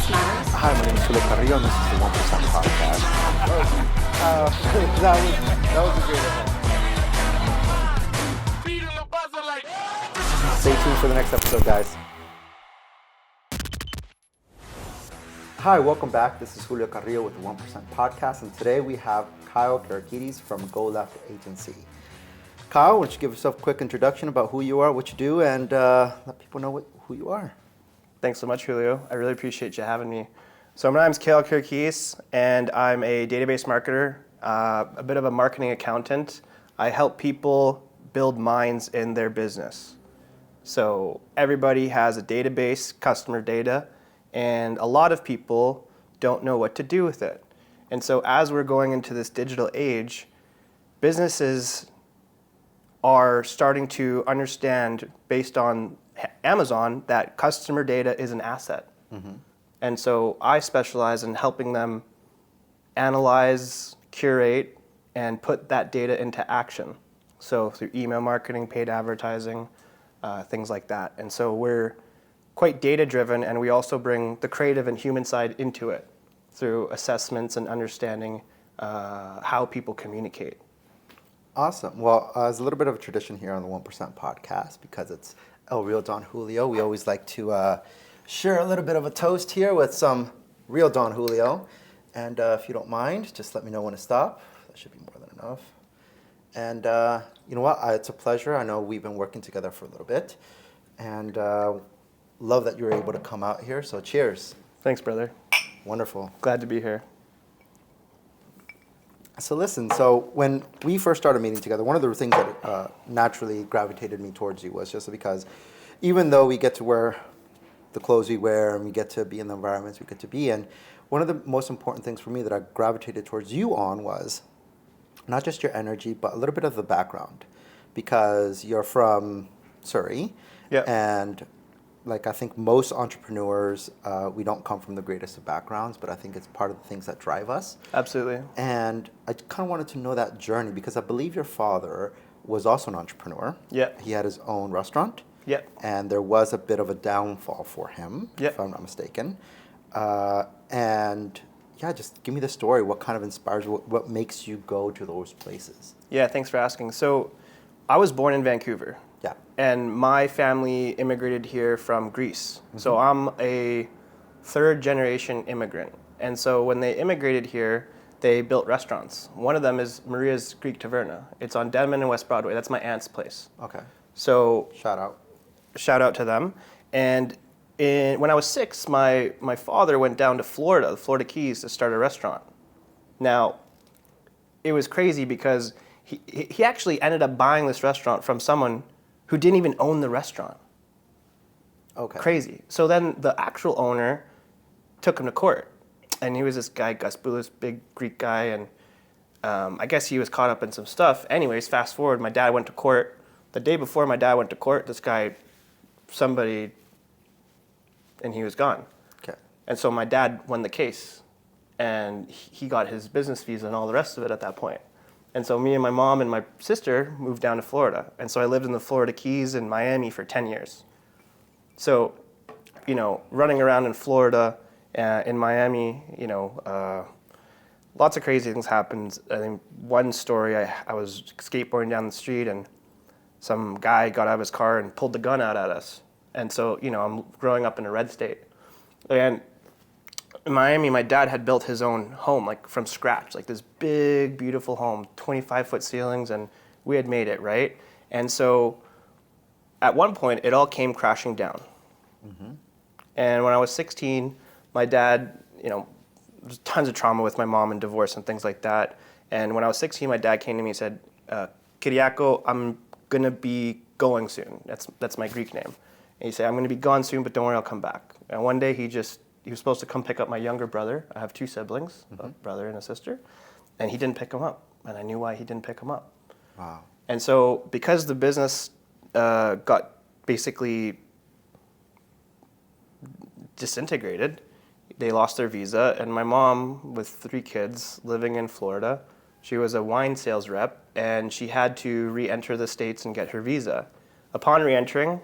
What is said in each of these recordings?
Business Matters. Hi, my name is Kyle Kiriakidis, and this is the 1% Podcast. That was a great event. Stay tuned for the next episode, guys. Hi, welcome back. This is Julio Carrillo with the 1% Podcast, and today we have Kyle Kiriakidis from Go Left Agency. Kyle, why don't you give yourself a quick introduction about who you are, what you do, and let people know who you are. Thanks so much, Julio. I really appreciate you having me. So my name's Kyle Kiriakidis, and I'm a database marketer, a bit of a marketing accountant. I help people build minds in their business. So everybody has a database, customer data, and a lot of people don't know what to do with it. And so as we're going into this digital age, businesses are starting to understand, based on Amazon, that customer data is an asset. Mm-hmm. And so I specialize in helping them analyze, curate, and put that data into action. So through email marketing, paid advertising, things like that. And so we're quite data-driven, and we also bring the creative and human side into it through assessments and understanding how people communicate. Awesome. Well, it's a little bit of a tradition here on the 1% Podcast because it's El Real Don Julio. We always like to share a little bit of a toast here with some real Don Julio. And if you don't mind, just let me know when to stop. That should be more than enough. And you know what? It's a pleasure. I know we've been working together for a little bit. And love that you were able to come out here. So cheers. Thanks, brother. Wonderful. Glad to be here. So listen, so when we first started meeting together, one of the things that naturally gravitated me towards you was just because even though we get to wear the clothes we wear and we get to be in the environments we get to be in, one of the most important things for me that I gravitated towards you on was not just your energy, but a little bit of the background. Because you're from Surrey, yep. And like I think most entrepreneurs, we don't come from the greatest of backgrounds, but I think it's part of the things that drive us. Absolutely. And I kind of wanted to know that journey because I believe your father was also an entrepreneur. Yeah. He had his own restaurant. Yeah. And there was a bit of a downfall for him, if I'm not mistaken. And yeah, just give me the story. What kind of inspires you? What makes you go to those places? Yeah, thanks for asking. So I was born in Vancouver. Yeah. And my family immigrated here from Greece. Mm-hmm. So I'm a third generation immigrant. And so when they immigrated here, they built restaurants. One of them is Maria's Greek Taverna. It's on Denman and West Broadway. That's my aunt's place. Okay. So Shout out to them. And when I was 6, my father went down to Florida, the Florida Keys, to start a restaurant. Now, it was crazy because he actually ended up buying this restaurant from someone who didn't even own the restaurant. Okay. Crazy. So then the actual owner took him to court. And he was this guy, Gus Boulis, big Greek guy, and I guess he was caught up in some stuff. Anyways, fast forward, my dad went to court. The day before my dad went to court, somebody, and he was gone. Okay. And so my dad won the case, and he got his business visa and all the rest of it at that point. And so me and my mom and my sister moved down to Florida. And so I lived in the Florida Keys in Miami for 10 years. So, running around in Florida, in Miami, lots of crazy things happened. I think one story, I was skateboarding down the street and some guy got out of his car and pulled the gun out at us. And so, I'm growing up in a red state. And in Miami, my dad had built his own home, like from scratch, like this big, beautiful home, 25-foot ceilings, and we had made it, right? And so at one point, it all came crashing down. Mm-hmm. And when I was 16, my dad, there's tons of trauma with my mom and divorce and things like that. And when I was 16, my dad came to me and said, Kiriako, I'm going to be going soon. That's my Greek name. And he said, I'm going to be gone soon, but don't worry, I'll come back. And one day he was supposed to come pick up my younger brother. I have 2 siblings, mm-hmm. a brother and a sister. And he didn't pick him up. And I knew why he didn't pick him up. Wow. And so because the business got basically disintegrated, they lost their visa. And my mom, with 3 kids living in Florida, she was a wine sales rep, and she had to re-enter the States and get her visa. Upon re-entering,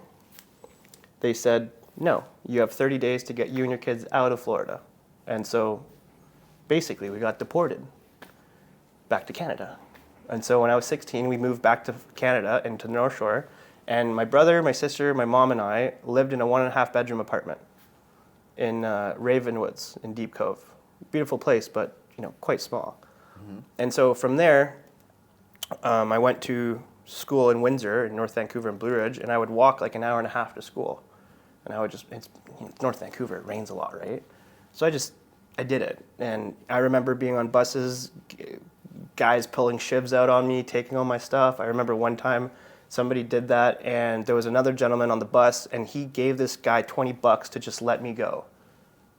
they said, no, you have 30 days to get you and your kids out of Florida. And so basically we got deported back to Canada. And so when I was 16, we moved back to Canada and to the North Shore. And my brother, my sister, my mom, and I lived in a 1.5 bedroom apartment in Ravenwoods in Deep Cove. Beautiful place, but quite small. Mm-hmm. And so from there, I went to school in Windsor, in North Vancouver and Blue Ridge, and I would walk like an hour and a half to school. And I would it's North Vancouver, it rains a lot, right? So I did it. And I remember being on buses, guys pulling shivs out on me, taking all my stuff. I remember one time somebody did that, and there was another gentleman on the bus, and he gave this guy $20 to just let me go.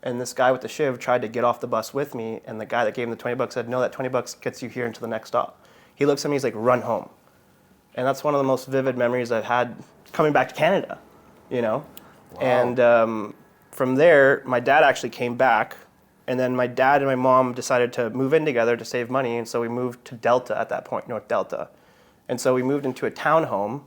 And this guy with the shiv tried to get off the bus with me, and the guy that gave him the $20 said, no, that $20 gets you here until the next stop. He looks at me, he's like, run home. And that's one of the most vivid memories I've had coming back to Canada, Wow. And from there, my dad actually came back, and then my dad and my mom decided to move in together to save money, and so we moved to Delta at that point, North Delta. And so we moved into a townhome,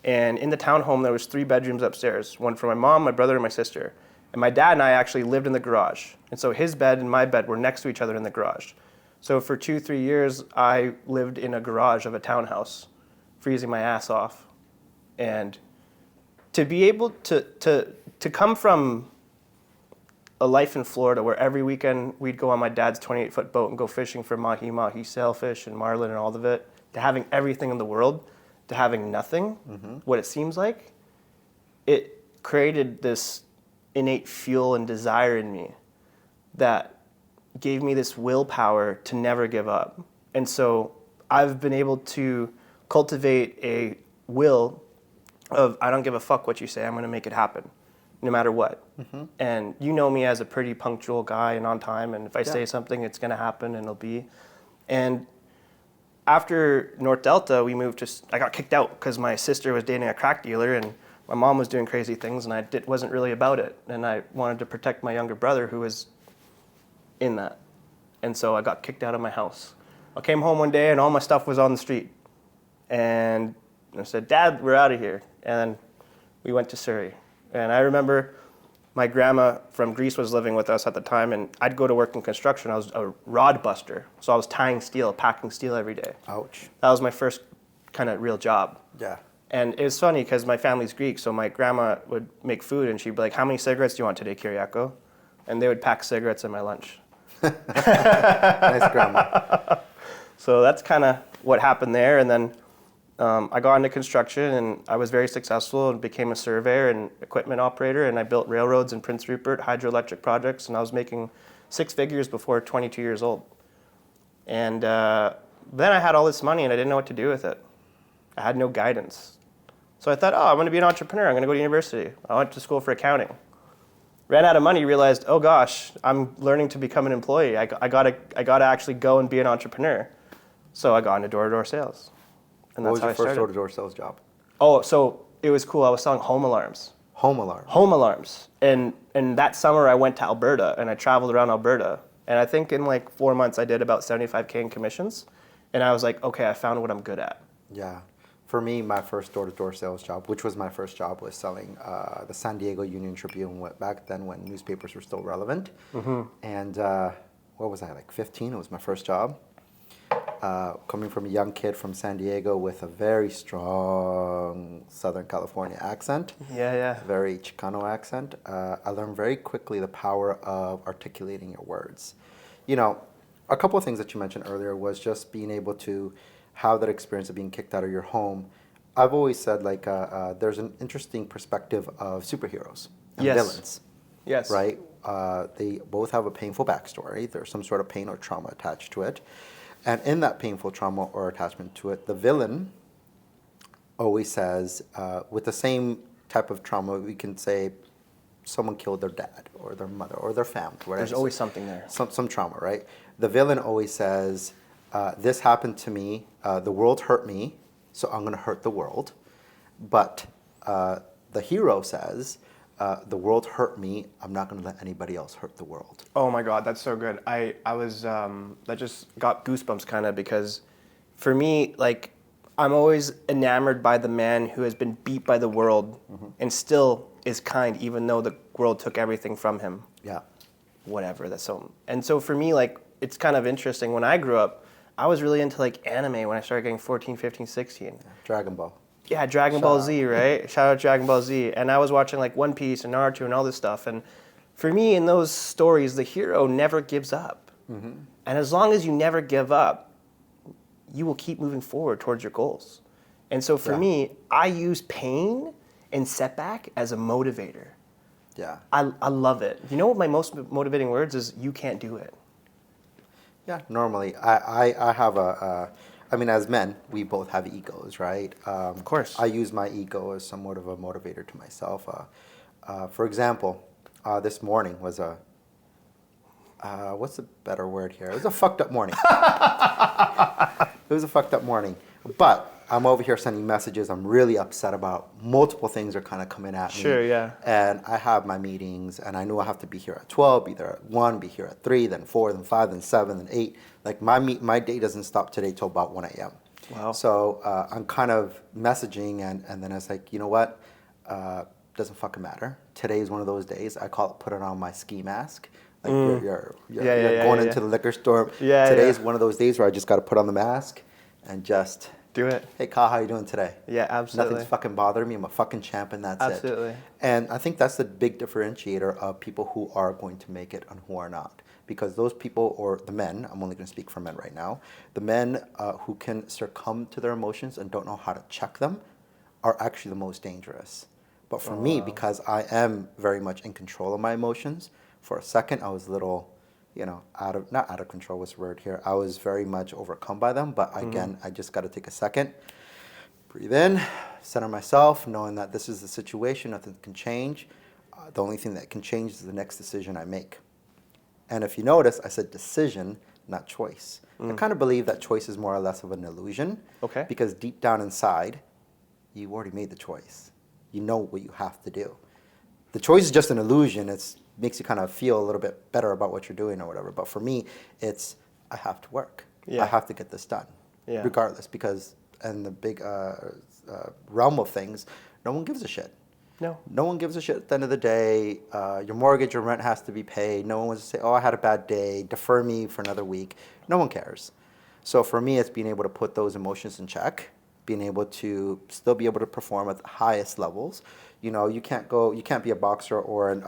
and in the townhome there was 3 bedrooms upstairs, one for my mom, my brother, and my sister. And my dad and I actually lived in the garage. And so his bed and my bed were next to each other in the garage. So for 2-3 years, I lived in a garage of a townhouse, freezing my ass off. And to be able to come from a life in Florida where every weekend we'd go on my dad's 28-foot boat and go fishing for mahi-mahi, sailfish, and marlin and all of it, to having everything in the world, to having nothing, what it seems like, it created this innate fuel and desire in me that gave me this willpower to never give up. And so I've been able to cultivate a will of, I don't give a fuck what you say, I'm going to make it happen, no matter what. Mm-hmm. And you know me as a pretty punctual guy and on time, and if I say something, it's going to happen and it'll be. And after North Delta, I got kicked out because my sister was dating a crack dealer, and my mom was doing crazy things, and I wasn't really about it. And I wanted to protect my younger brother who was in that. And so I got kicked out of my house. I came home one day, and all my stuff was on the street. And I said, Dad, we're out of here. And we went to Surrey. And I remember my grandma from Greece was living with us at the time, and I'd go to work in construction. I was a rod buster. So I was tying steel, packing steel every day. Ouch. That was my first kind of real job. Yeah. And it was funny because my family's Greek, so my grandma would make food, and she'd be like, how many cigarettes do you want today, Kiriako? And they would pack cigarettes in my lunch. Nice grandma. So that's kind of what happened there. And then I got into construction, and I was very successful and became a surveyor and equipment operator, and I built railroads in Prince Rupert, hydroelectric projects, and I was making 6 figures before 22 years old. And then I had all this money, and I didn't know what to do with it. I had no guidance. So I thought, I'm going to be an entrepreneur. I'm going to go to university. I went to school for accounting. Ran out of money, realized, oh gosh, I'm learning to become an employee. I gotta actually go and be an entrepreneur. So I got into door-to-door sales. And What that's was how your I first started. door-to-door sales job? Oh, so it was cool. I was selling home alarms. Home alarm. Home alarms. And that summer I went to Alberta, and I traveled around Alberta. And I think in like 4 months I did about $75K in commissions. And I was like, okay, I found what I'm good at. Yeah. For me, my first door-to-door sales job, which was my first job, was selling the San Diego Union Tribune back then when newspapers were still relevant. Mm-hmm. And what was I, like 15? It was my first job. Coming from a young kid from San Diego with a very strong Southern California accent. Yeah. Very Chicano accent. I learned very quickly the power of articulating your words. A couple of things that you mentioned earlier was just being able to have that experience of being kicked out of your home. I've always said there's an interesting perspective of superheroes and villains. Yes. Right? They both have a painful backstory. There's some sort of pain or trauma attached to it. And in that painful trauma or attachment to it, the villain always says, with the same type of trauma, we can say someone killed their dad or their mother or their family. Whatever. There's always something there. Some trauma, right? The villain always says, this happened to me, the world hurt me, so I'm going to hurt the world. But the hero says, the world hurt me, I'm not going to let anybody else hurt the world. Oh my God, that's so good. I was, that just got goosebumps kind of because for me, I'm always enamored by the man who has been beat by the world and still is kind, even though the world took everything from him. Yeah. Whatever. And so for me, like, it's kind of interesting. When I grew up, I was really into like anime when I started getting 14, 15, 16. Dragon Ball. Yeah, Dragon Ball Z, right? Shout out Dragon Ball Z. And I was watching like One Piece and Naruto and all this stuff. And for me, in those stories, the hero never gives up. And as long as you never give up, you will keep moving forward towards your goals. And so for me, I use pain and setback as a motivator. Yeah. I love it. You know what my most motivating words is? You can't do it. Yeah, normally I have I mean, as men, we both have egos, right? Of course. I use my ego as somewhat of a motivator to myself. For example, this morning was what's a better word here? It was a fucked up morning. It was a fucked up morning. But I'm over here sending messages. I'm really upset about multiple things are kind of coming at me. Sure, yeah. And I have my meetings, and I know I have to be here at 12, be there at 1, be here at 3, then 4, then 5, then 7, then 8. Like my day doesn't stop today till about 1 a.m. Wow. So I'm kind of messaging, and then it's like, you know what? Doesn't fucking matter. Today is one of those days. I call it put it on my ski mask. Like you're going into the liquor store. Today's one of those days where I just got to put on the mask and just do it. Hey, Kyle, how you doing today? Yeah, absolutely. Nothing's fucking bothering me. I'm a fucking champ, and that's Absolutely. it. And I think that's the big differentiator of people who are going to make it and who are not. Because those people, or the men, I'm only going to speak for men right now, the men who can succumb to their emotions and don't know how to check them are actually the most dangerous. But for me, because I am very much in control of my emotions, for a second I was a little, not out of control was the word here. I was very much overcome by them. But again, I just got to take a second, breathe in, center myself, knowing that this is the situation, nothing can change. The only thing that can change is the next decision I make. And if you notice, I said decision, not choice. I kind of believe that choice is more or less of an illusion. Okay. Because deep down inside, you already made the choice. You know what you have to do. The choice is just an illusion. It makes you kind of feel a little bit better about what you're doing or whatever. But for me, it's I have to work. Yeah. I have to get this done, regardless. Because in the big realm of things, no one gives a shit. No. No one gives a shit at the end of the day. Your mortgage, your rent has to be paid. No one wants to say, oh, I had a bad day, defer me for another week. No one cares. So for me, it's being able to put those emotions in check, being able to still be able to perform at the highest levels. You can't be a boxer or an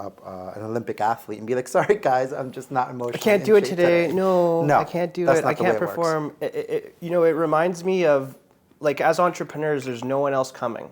Olympic athlete and be like, sorry guys, I'm just not emotionally I can't do it today. No, I can't do it. I can't perform. It reminds me of, like, as entrepreneurs, there's no one else coming.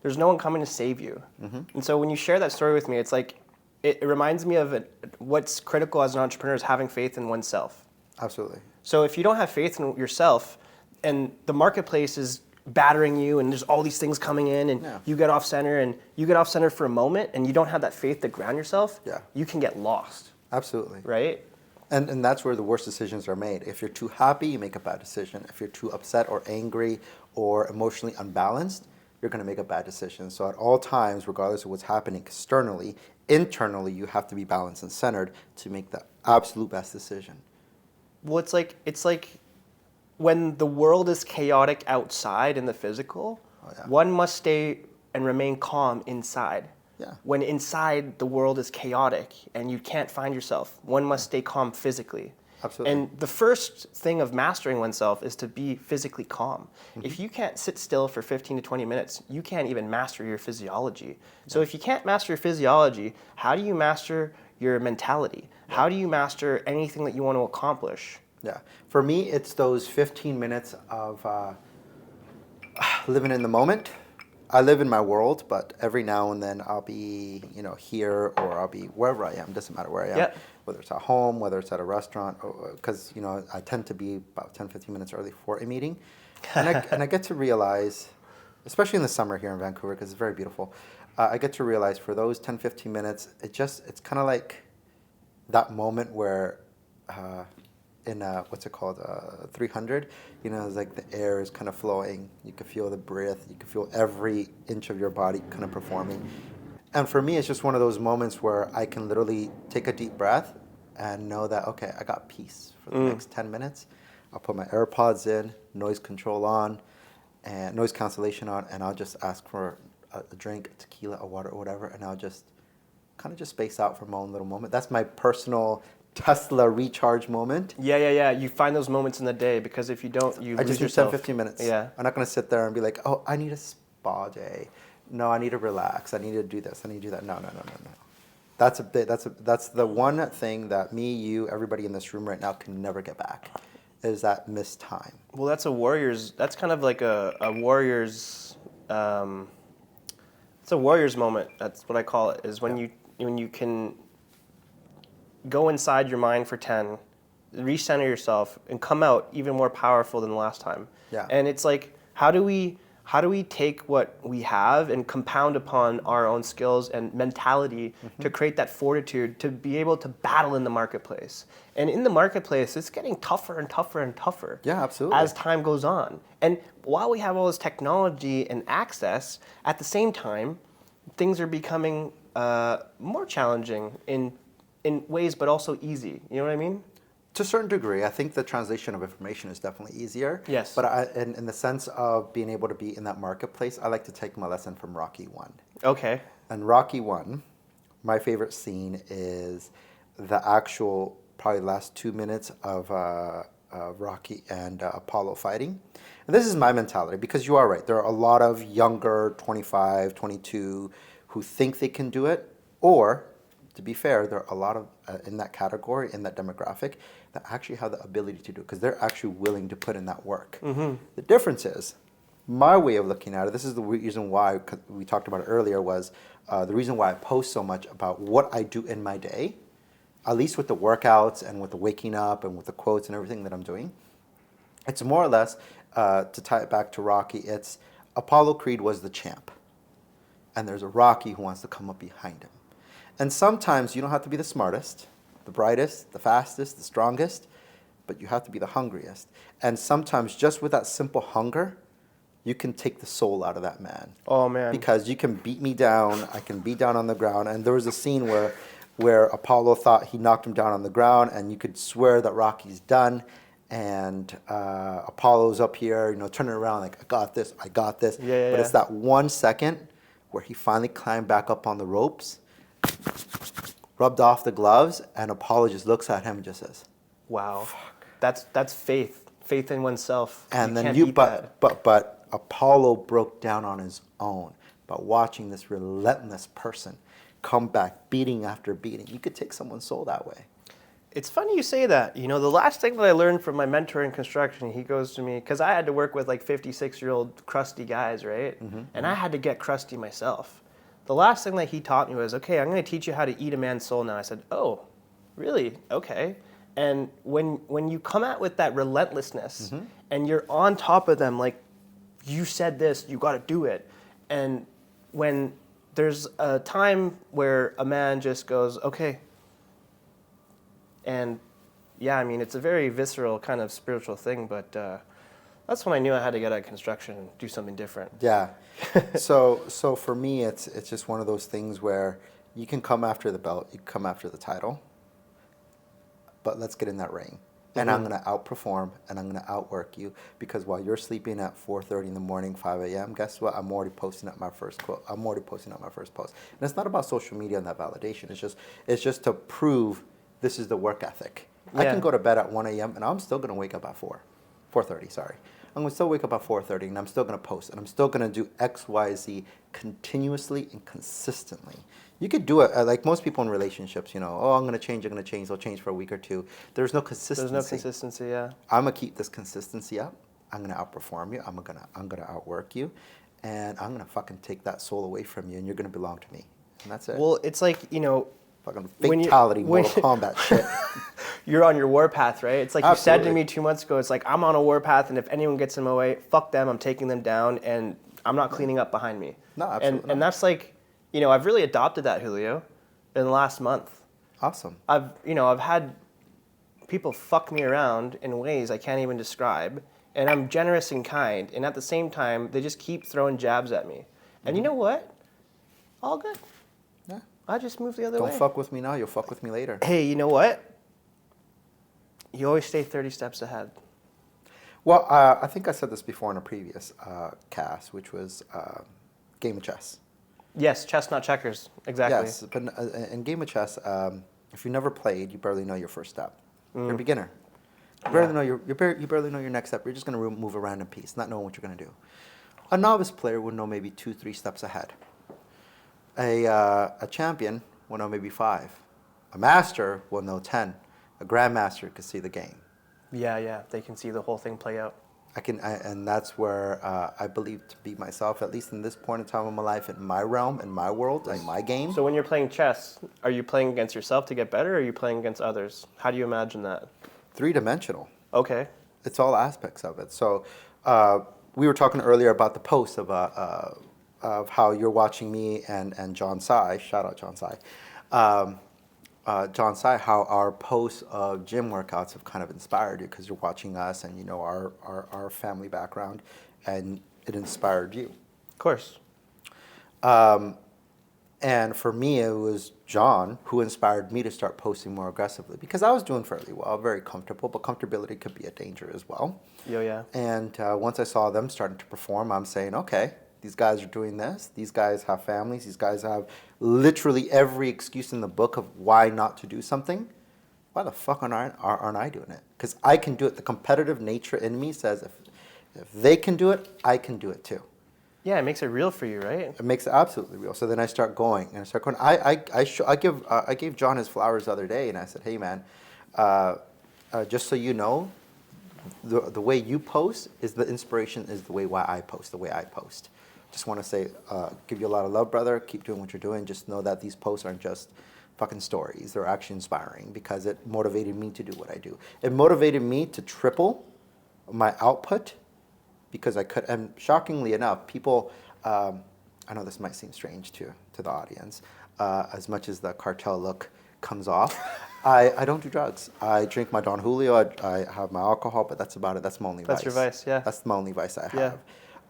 There's no one coming to save you. And so when you share that story with me, it's like, it reminds me of what's critical as an entrepreneur is having faith in oneself. Absolutely. So if you don't have faith in yourself and the marketplace is battering you and there's all these things coming in and you get off center for a moment and you don't have that faith to ground yourself, you can get lost. Absolutely. Right? And that's where the worst decisions are made. If you're too happy, you make a bad decision. If you're too upset or angry or emotionally unbalanced, you're going to make a bad decision. So at all times, regardless of what's happening externally, internally, you have to be balanced and centered to make the absolute best decision. Well, it's like when the world is chaotic outside in the physical, one must stay and remain calm inside. Yeah. When inside the world is chaotic and you can't find yourself, one must stay calm physically. Absolutely. And the first thing of mastering oneself is to be physically calm. If you can't sit still for 15 to 20 minutes, you can't even master your physiology. So if you can't master your physiology, how do you master your mentality? How do you master anything that you want to accomplish? Yeah. For me, it's those 15 minutes of living in the moment. I live in my world, but every now and then I'll be, here or I'll be wherever I am. Doesn't matter where I am. Yep. Whether it's at home, whether it's at a restaurant, because I tend to be about 10, 15 minutes early for a meeting, and I get to realize, especially in the summer here in Vancouver, because it's very beautiful. I get to realize for those 10, 15 minutes, it's kind of like that moment where. In what's it called, 300, it's like the air is kind of flowing. You can feel the breath. You can feel every inch of your body kind of performing. And for me, it's just one of those moments where I can literally take a deep breath and know that, okay, I got peace for the next 10 minutes. I'll put my AirPods in, noise control on, and noise cancellation on, and I'll just ask for a drink, a tequila, a water, or whatever, and I'll just kind of just space out for my own little moment. That's my personal Tesla recharge moment. Yeah. You find those moments in the day, because if you don't, you I lose just need yourself. 10, 15 minutes. Yeah. I'm not going to sit there and be like, oh, I need a spa day. No, I need to relax. I need to do this. I need to do that. No. That's the one thing that me, you, everybody in this room right now can never get back, is that missed time. Well, that's that's kind of like a warrior's, it's a warrior's moment. That's what I call it, is when you can go inside your mind for 10, recenter yourself, and come out even more powerful than the last time. Yeah. And it's like, how do we take what we have and compound upon our own skills and mentality to create that fortitude to be able to battle in the marketplace? And in the marketplace, it's getting tougher and tougher and tougher. Yeah, absolutely. As time goes on. And while we have all this technology and access, at the same time, things are becoming more challenging in ways, but also easy. You know what I mean? To a certain degree, I think the translation of information is definitely easier. Yes. But in the sense of being able to be in that marketplace, I like to take my lesson from Rocky 1. Okay. And Rocky 1, my favorite scene is the actual, probably last 2 minutes of Rocky and Apollo fighting. And this is my mentality, because you are right. There are a lot of younger, 25, 22, who think they can do it, or, to be fair, there are a lot of, in that category, in that demographic, that actually have the ability to do it, because they're actually willing to put in that work. The difference is, my way of looking at it, this is the reason why, 'cause we talked about it earlier, was the reason why I post so much about what I do in my day, at least with the workouts and with the waking up and with the quotes and everything that I'm doing. It's more or less, to tie it back to Rocky, it's Apollo Creed was the champ, and there's a Rocky who wants to come up behind him. And sometimes you don't have to be the smartest, the brightest, the fastest, the strongest, but you have to be the hungriest. And sometimes just with that simple hunger, you can take the soul out of that man. Oh, man. Because you can beat me down, I can be down on the ground. And there was a scene where Apollo thought he knocked him down on the ground, and you could swear that Rocky's done. And Apollo's up here, turning around like, I got this. But it's that 1 second where he finally climbed back up on the ropes, rubbed off the gloves, and Apollo just looks at him and just says, wow. That's faith in oneself. and then can't beat that. but Apollo broke down on his own by watching this relentless person come back beating after beating. You could take someone's soul that way. It's funny you say that. The last thing that I learned from my mentor in construction, he goes to me, because I had to work with like 56-year-old crusty guys, right? And I had to get crusty myself. The last thing that he taught me was, okay, I'm going to teach you how to eat a man's soul now. I said, oh, really? Okay. And when you come out with that relentlessness and you're on top of them, like, you said this, you got to do it. And when there's a time where a man just goes, okay. And yeah, I mean, it's a very visceral kind of spiritual thing, but that's when I knew I had to get out of construction and do something different. Yeah. So for me, it's just one of those things where you can come after the belt, you can come after the title, but let's get in that ring. And I'm going to outperform, and I'm going to outwork you, because while you're sleeping at 4:30 in the morning, 5 a.m., guess what? I'm already posting up my first quote. I'm already posting up my first post. And it's not about social media and that validation. It's just to prove this is the work ethic. I can go to bed at 1 a.m. and I'm still going to wake up at 4:30, sorry. I'm going to still wake up at 4:30, and I'm still going to post, and I'm still going to do X, Y, Z continuously and consistently. You could do it like most people in relationships, oh, I'm going to change, they'll change for a week or two. There's no consistency. Yeah. I'm going to keep this consistency up. I'm going to outperform you. I'm going to outwork you, and I'm going to fucking take that soul away from you, and you're going to belong to me. And that's it. Well, it's like, fucking fatality, Mortal Kombat shit. You're on your warpath, right? It's like Absolutely. You said to me 2 months ago, it's like, I'm on a warpath, and if anyone gets in my way, fuck them, I'm taking them down, and I'm not cleaning up behind me. No, absolutely And that's like, I've really adopted that, Julio, in the last month. Awesome. I've had people fuck me around in ways I can't even describe, and I'm generous and kind, and at the same time, they just keep throwing jabs at me. And you know what? All good. Yeah. I just move the other way. Don't fuck with me now, you'll fuck with me later. Hey, you know what? You always stay 30 steps ahead. Well, I think I said this before in a previous cast, which was game of chess. Yes, chess, not checkers. Exactly. Yes, but in game of chess, if you never played, you barely know your first step. You're a beginner. You barely Yeah. know you barely know your next step. You're just going to move a random piece, not knowing what you're going to do. A novice player would know maybe 2, 3 steps ahead. A champion will know maybe 5. A master will know 10. A grandmaster could see the game. Yeah. They can see the whole thing play out. And that's where I believe to be myself, at least in this point in time of my life, in my realm, in my world, in my game. So when you're playing chess, are you playing against yourself to get better, or are you playing against others? How do you imagine that? 3-dimensional. Okay. It's all aspects of it. So we were talking earlier about the post of how you're watching me and John Sai. Shout out John Sai. John Sai, how our posts of gym workouts have kind of inspired you because you're watching us and you know our family background, and it inspired you. Of course. And for me, it was John who inspired me to start posting more aggressively because I was doing fairly well, very comfortable, but comfortability could be a danger as well. Yeah. And once I saw them starting to perform, I'm saying, okay, these guys are doing this. These guys have families. These guys have literally every excuse in the book of why not to do something. Why the fuck aren't I doing it? Because I can do it. The competitive nature in me says if they can do it, I can do it too. Yeah, it makes it real for you, right? It makes it absolutely real. So then I start going and I start going. I gave John his flowers the other day, and I said, "Hey man, just so you know, the way you post is the inspiration is the way why I post, the way I post. Just want to say, give you a lot of love, brother. Keep doing what you're doing. Just know that these posts aren't just fucking stories. They're actually inspiring because it motivated me to do what I do. It motivated me to triple my output." Because I could, and shockingly enough, people, I know this might seem strange to the audience, as much as the cartel look comes off, I don't do drugs. I drink my Don Julio, I have my alcohol, but that's about it. That's my only vice. That's your vice, yeah. That's my only vice I Yeah.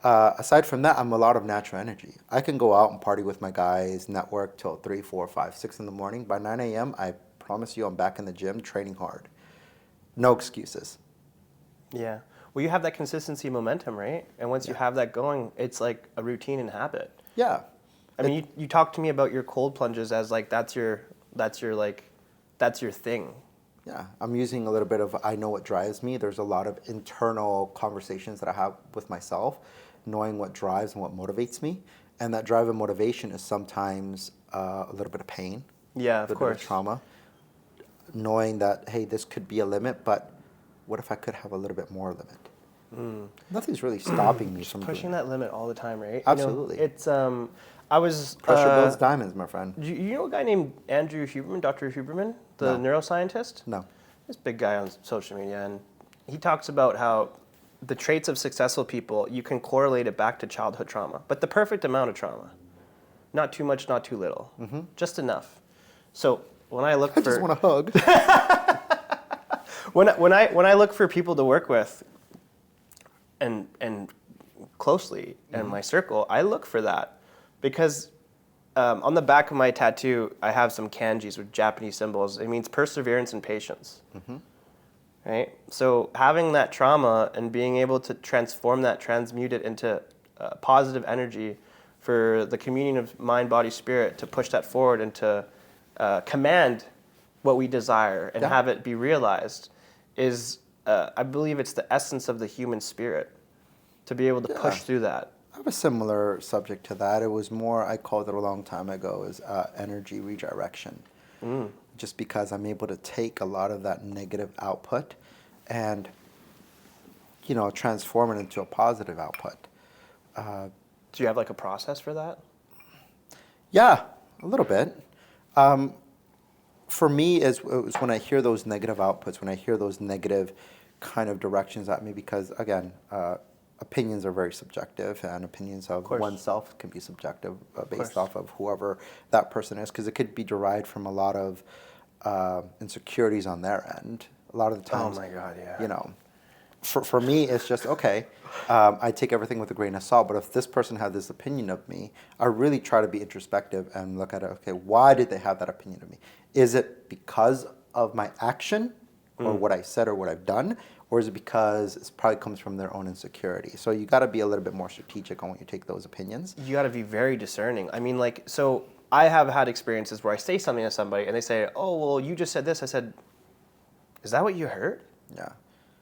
have. Aside from that, I'm a lot of natural energy. I can go out and party with my guys, network till 3, 4, 5, 6 in the morning. By 9 a.m., I promise you I'm back in the gym training hard. No excuses. Yeah. Well, you have that consistency momentum, right? And once you have that going, it's like a routine and habit. Yeah. I mean, you talk to me about your cold plunges as like that's your thing. Yeah, I'm using a little bit of I know what drives me. There's a lot of internal conversations that I have with myself, knowing what drives and what motivates me. And that drive and motivation is sometimes a little bit of pain. Yeah, a of little course. bit of trauma. Knowing that, hey, this could be a limit, but what if I could have a little bit more limit? Nothing's really stopping me from Pushing doing that limit all the time, right? Absolutely. You know, I was Pressure builds diamonds, my friend. you know a guy named Andrew Huberman, Dr. Huberman, the No. neuroscientist? No. This big guy on social media, and he talks about how the traits of successful people, you can correlate it back to childhood trauma, but the perfect amount of trauma. Not too much, not too little. Just enough. So when I look I just want a hug. when I look for people to work with and closely in my circle, I look for that because on the back of my tattoo, I have some kanjis with Japanese symbols. It means perseverance and patience. Right? So having that trauma and being able to transform that, transmute it into positive energy for the communion of mind, body, spirit to push that forward and to command what we desire and have it be realized is, I believe it's the essence of the human spirit to be able to push through that. I have a similar subject to that. It was more, I called it a long time ago, is energy redirection. Just because I'm able to take a lot of that negative output and, you know, transform it into a positive output. Do you have like a process for that? Yeah, a little bit. For me, it was when I hear those negative outputs, when I hear those negative kind of directions at me, because again, opinions are very subjective, and opinions of oneself can be subjective based off of whoever that person is, because it could be derived from a lot of insecurities on their end. A lot of the times, Oh my God, yeah. you know, for me, it's just, okay, I take everything with a grain of salt, but if this person had this opinion of me, I really try to be introspective and look at it, okay, why did they have that opinion of me? Is it because of my action or what I said or what I've done? or is it because it probably comes from their own insecurity? So you got to be a little bit more strategic on when you take those opinions. You got to be very discerning. I mean, like, so I have had experiences where I say something to somebody and they say, oh, well, you just said this. I said, is that what you heard? Yeah.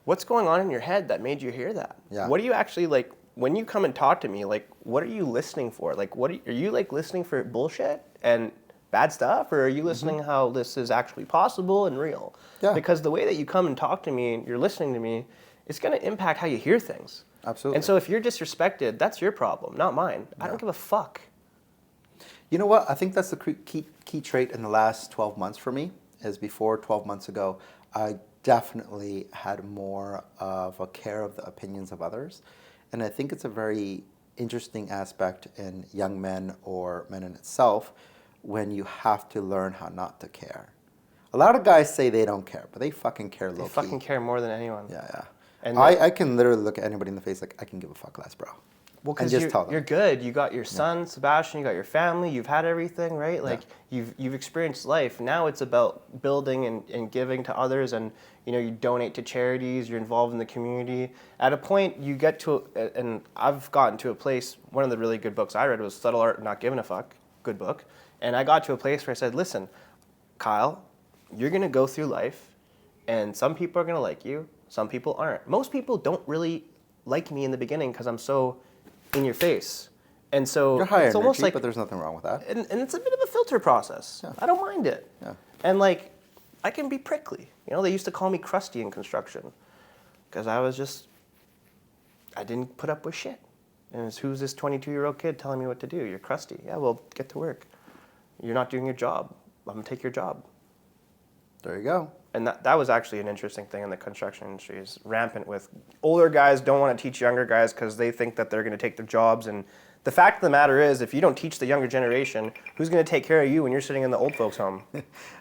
What's going on in your head that made you hear that? Yeah. What do you actually, like, when you come and talk to me, like, what are you listening for? Like, are you like listening for bullshit and bad stuff, or are you listening how this is actually possible and real? Yeah. Because the way that you come and talk to me and you're listening to me, it's going to impact how you hear things. Absolutely. And so if you're disrespected, that's your problem, not mine. I don't give a fuck. You know what? I think that's the key trait in the last 12 months for me, is before 12 months ago, I definitely had more of a care of the opinions of others. And I think it's a very interesting aspect in young men or men in itself when you have to learn how not to care. A lot of guys say they don't care, but they fucking care low-key. They fucking care more than anyone. Yeah. And I can literally look at anybody in the face like, I can give a fuck less, bro. Well, and because just tell them. you're good. You got your son, Sebastian. You got your family. You've had everything, right? Like you've experienced life. Now it's about building and giving to others, and you donate to charities. You're involved in the community. At a point, you get to, and I've gotten to a place. One of the really good books I read was Subtle Art of Not Giving a Fuck. Good book. And I got to a place where I said, listen, Kyle, you're gonna go through life, and some people are gonna like you. Some people aren't. Most people don't really like me in the beginning because I'm so in your face. And so You're high it's almost energy, like, but there's nothing wrong with that. and it's a bit of a filter process. Yeah. I don't mind it. Yeah. And like, I can be prickly. They used to call me crusty in construction because I didn't put up with shit. And it's, who's this 22-year-old kid telling me what to do? You're crusty. Yeah, well, get to work. You're not doing your job. I'm gonna take your job. There you go. And that was actually an interesting thing in the construction industry, is rampant with older guys don't want to teach younger guys because they think that they're going to take their jobs. And the fact of the matter is, if you don't teach the younger generation, who's going to take care of you when you're sitting in the old folks' home?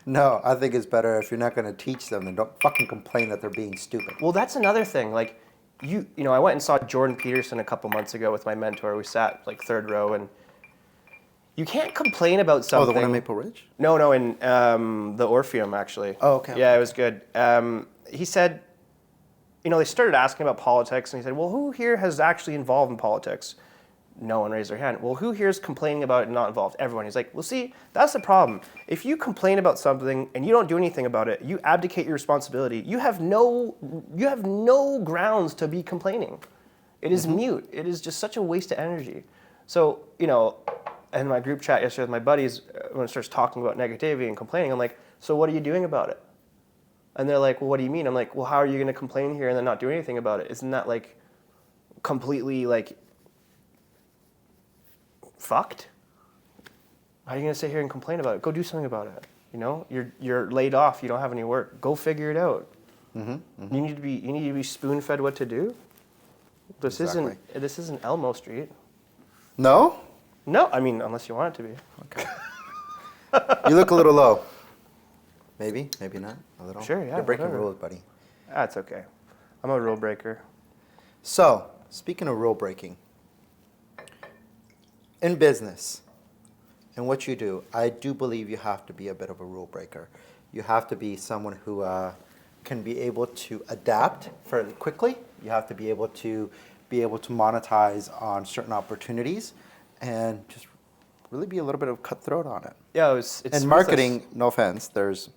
No, I think it's better if you're not going to teach them, then don't fucking complain that they're being stupid. Well, that's another thing. Like, I went and saw Jordan Peterson a couple months ago with my mentor. We sat like third row, and you can't complain about something. Oh, the one in Maple Ridge? No, in the Orpheum, actually. Oh, okay. Yeah, it was good. He said, they started asking about politics, and he said, well, who here has actually involved in politics? No one raised their hand. Well, who here is complaining about it and not involved? Everyone. He's like, well, see, that's the problem. If you complain about something and you don't do anything about it, you abdicate your responsibility. You have no grounds to be complaining. It is mute. It is just such a waste of energy. So, in my group chat yesterday with my buddies, when it starts talking about negativity and complaining, I'm like, so what are you doing about it? And they're like, well, what do you mean? I'm like, well, how are you going to complain here and then not do anything about it? Isn't that like completely like fucked? How are you going to sit here and complain about it? Go do something about it. You're laid off. You don't have any work. Go figure it out. You need to be spoon fed what to do. This isn't Elmo Street. No? No, I mean, unless you want it to be. Okay. You look a little low. Maybe not. A little. Sure, yeah. You're breaking whatever. rules, buddy. That's okay. I'm a rule breaker. So, speaking of rule breaking, in business, and what you do, I do believe you have to be a bit of a rule breaker. You have to be someone who can be able to adapt fairly quickly. You have to be able to monetize on certain opportunities, and just really be a little bit of cutthroat on it. Yeah, it's and marketing. No offense, there's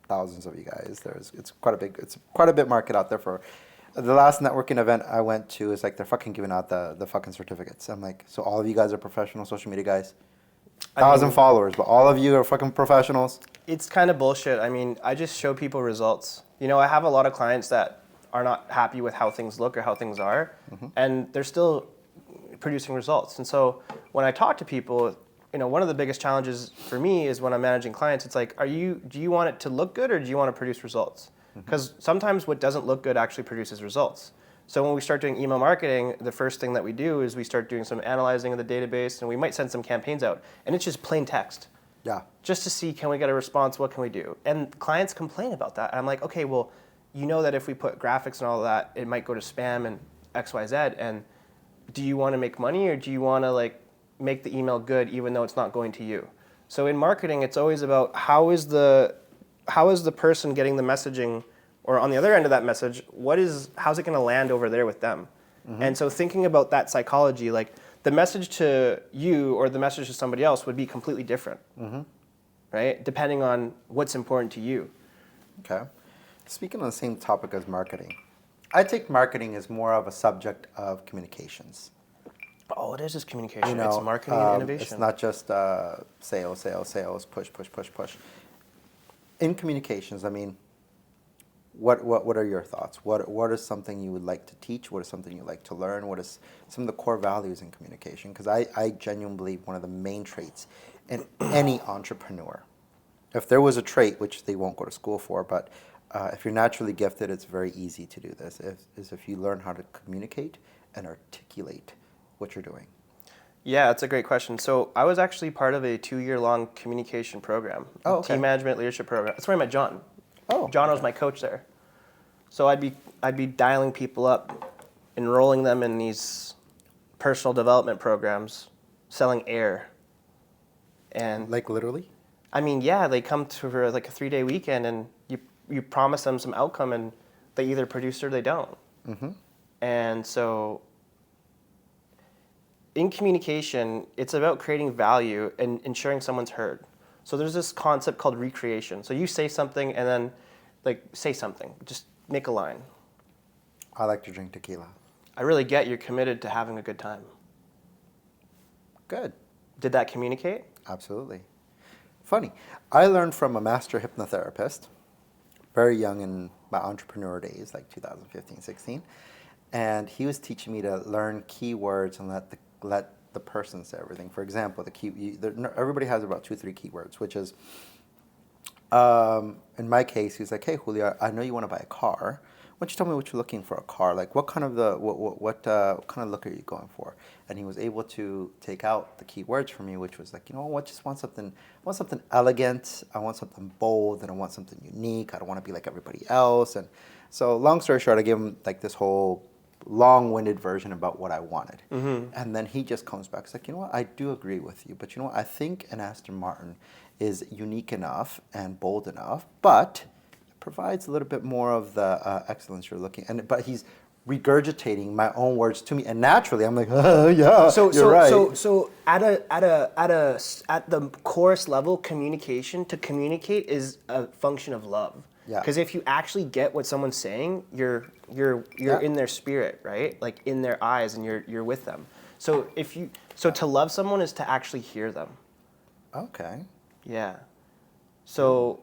thousands of you guys. It's quite a big market out there for. The last networking event I went to is like they're fucking giving out the fucking certificates. I'm like, so all of you guys are professional social media guys? 1,000 followers, but all of you are fucking professionals? It's kind of bullshit. I mean, I just show people results. I have a lot of clients that are not happy with how things look or how things are, and they're still producing results. And so when I talk to people, one of the biggest challenges for me is when I'm managing clients, it's like, do you want it to look good or do you want to produce results? Because sometimes what doesn't look good actually produces results. So when we start doing email marketing, the first thing that we do is we start doing some analyzing of the database, and we might send some campaigns out, and it's just plain text. Yeah. Just to see, can we get a response? What can we do? And clients complain about that. And I'm like, okay, well, that if we put graphics and all of that, it might go to spam and X, Y, Z. And do you want to make money, or do you want to make the email good even though it's not going to you? So in marketing, it's always about how is the person getting the messaging Or on the other end of that message, how's it going to land over there with them? And so thinking about that psychology, like the message to you or the message to somebody else would be completely different, right? Depending on what's important to you. Okay. Speaking on the same topic as marketing, I take marketing as more of a subject of communications. Oh, it is just communication. You know, it's marketing and innovation. It's not just sales, sales, sales, push, push, push, push. In communications, I mean, what are your thoughts? What is something you would like to teach? What is something you like to learn? What is some of the core values in communication? Because I genuinely believe one of the main traits in any entrepreneur, if there was a trait, which they won't go to school for, but if you're naturally gifted, it's very easy to do this, is if you learn how to communicate and articulate what you're doing. Yeah, that's a great question. So I was actually part of a 2-year-long communication program, team management leadership program. That's where I met John. Oh, John was my coach there. So I'd be dialing people up, enrolling them in these personal development programs, selling air. And like literally? I mean, yeah, they come to for like a 3-day weekend, and you promise them some outcome, and they either produce or they don't. And so in communication, it's about creating value and ensuring someone's heard. So there's this concept called recreation. So you say something and then say something, just make a line. I like to drink tequila. I really get you're committed to having a good time. Good. Did that communicate? Absolutely. Funny. I learned from a master hypnotherapist, very young in my entrepreneur days, like 2015, 16. And he was teaching me to learn keywords and let the person say everything. For example, everybody has about 2-3 keywords, which is, in my case, he was like, hey, Julio, I know you want to buy a car. Why don't you tell me what you're looking for a car? Like, what kind of kind of look are you going for? And he was able to take out the keywords for me, which was like, you know what, I want something elegant, I want something bold, and I want something unique. I don't want to be like everybody else. And so, long story short, I gave him like this whole long-winded version about what I wanted. And then he just comes back. He's like, you know what, I do agree with you, but you know what, I think an Aston Martin is unique enough and bold enough, but provides a little bit more of the excellence you're looking. But he's regurgitating my own words to me, and naturally, I'm like, yeah, you're right. So at the chorus level, to communicate is a function of love. Yeah. Because if you actually get what someone's saying, you're in their spirit, right? Like in their eyes, and you're with them. So to love someone is to actually hear them. Okay. Yeah. So